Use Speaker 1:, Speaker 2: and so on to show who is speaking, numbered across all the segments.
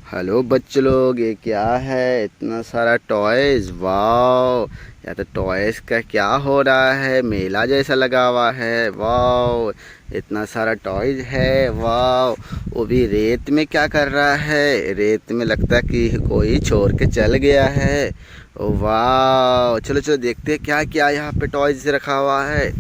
Speaker 1: Hello बच्चे लोग, ये क्या है? इतना सारा टॉयज। वाओ, या तो टॉयज का क्या हो रहा है? मेला जैसा लगा हुआ है। वाओ, इतना सारा टॉयज है। वाओ, वो भी रेत में क्या कर रहा है? रेत में लगता है कि कोई छोड़ के चल गया है। ओ वाओ, चलो चलो देखते हैं क्या क्या यहाँ पे टॉयज रखा हुआ है।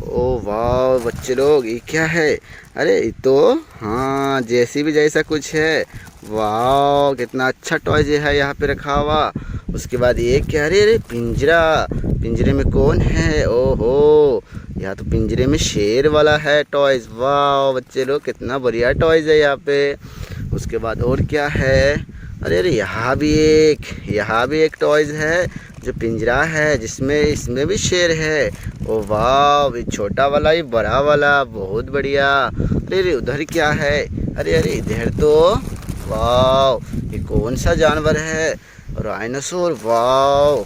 Speaker 1: ओ वाह बच्चे लोग, ये क्या है? अरे ये तो हाँ जेसीबी जैसा कुछ है। वाह, कितना अच्छा टॉयज है यहाँ पे रखा हुआ। उसके बाद ये क्या? अरे अरे पिंजरा। पिंजरे में कौन है? ओहो, यहाँ तो पिंजरे में शेर वाला है टॉयज। वाह बच्चे लोग, कितना बढ़िया टॉयज है यहाँ पे। उसके बाद और क्या है? अरे अरे यहाँ भी एक टॉयज है जो पिंजरा है, जिसमें इसमें भी शेर है। ओ वाह, ये छोटा वाला ही बड़ा वाला, बहुत बढ़िया। अरे अरे उधर क्या है? अरे अरे इधर तो वाह, ये कौन सा जानवर है? राइनोसोर। वाह,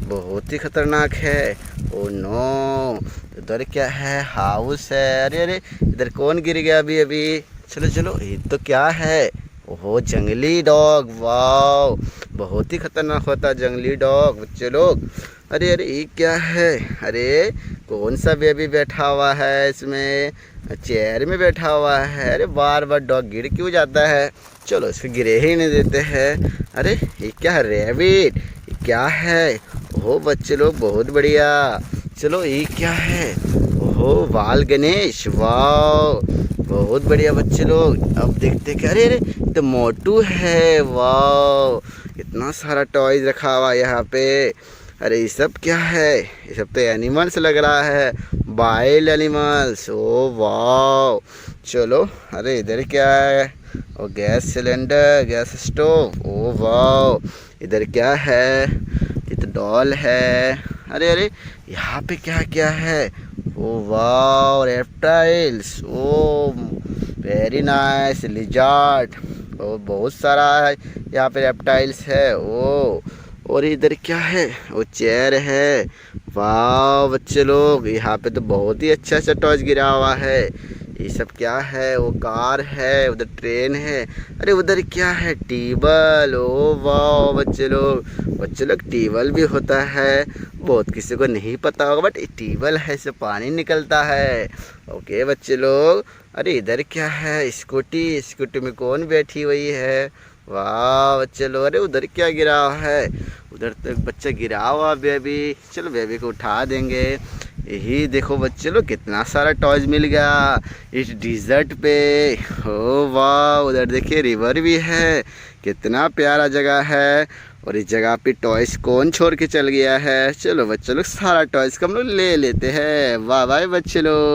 Speaker 1: बहुत ही खतरनाक है। ओ नो, इधर क्या है? हाउस है। अरे अरे इधर कौन गिर गया अभी अभी? चलो चलो, ये तो क्या है? ओहो, जंगली डॉग। वाह, बहुत ही खतरनाक होता है जंगली डॉग बच्चे लोग। अरे अरे ये क्या है? अरे कौन सा बेबी बैठा हुआ है इसमें? चेयर में बैठा हुआ है। अरे बार बार डॉग गिर क्यों जाता है? चलो इसको गिरे ही नहीं देते हैं। अरे ये क्या है? रैबिट। ये क्या है? ओहो बच्चे लोग, बहुत बढ़िया। चलो ये क्या है? ओहो, बाल गणेश। वाह, बहुत बढ़िया बच्चे लोग। अब देखते क्या? अरे अरे तो मोटू है। वाह, इतना सारा टॉयज रखा हुआ यहाँ पे। अरे ये सब क्या है? ये सब तो एनिमल्स लग रहा है, वाइल्ड एनिमल्स। ओ वाह, चलो। अरे इधर क्या है? और गैस सिलेंडर, गैस स्टोव। ओ वाह, इधर क्या है? ये तो डॉल है। अरे अरे यहाँ पे क्या क्या है? ओ वाह, रेप्टाइल्स। ओ वेरी नाइस, लिजार्ड। और बहुत सारा है यहाँ पे रेप्टाइल्स है। ओ, और इधर क्या है? वो चेयर है। वाह बच्चे लोग, यहाँ पे तो बहुत ही अच्छा अच्छा टॉयज गिरा हुआ है। ये सब क्या है? वो कार है, उधर ट्रेन है। अरे उधर क्या है? टेबल। ओ वाह बच्चे लोग, टेबल भी होता है। बहुत किसी को नहीं पता होगा, बट टेबल है, इससे पानी निकलता है। ओके बच्चे लोग। अरे इधर क्या है? स्कूटी। स्कूटी में कौन बैठी हुई है? वाह बच्चे लोग। अरे उधर क्या गिरा हुआ है? उधर तो एक बच्चा गिरा हुआ बेबी। चलो बेबी को उठा देंगे। यही देखो बच्चे लोग, कितना सारा टॉयज मिल गया इस डिजर्ट पे। ओ वाह, उधर देखिए रिवर भी है। कितना प्यारा जगह है। और इस जगह पे टॉयज कौन छोड़ के चल गया है? चलो बच्चे लोग, सारा टॉयज को हम लोग ले लेते हैं। वाह वाह बच्चे लोग।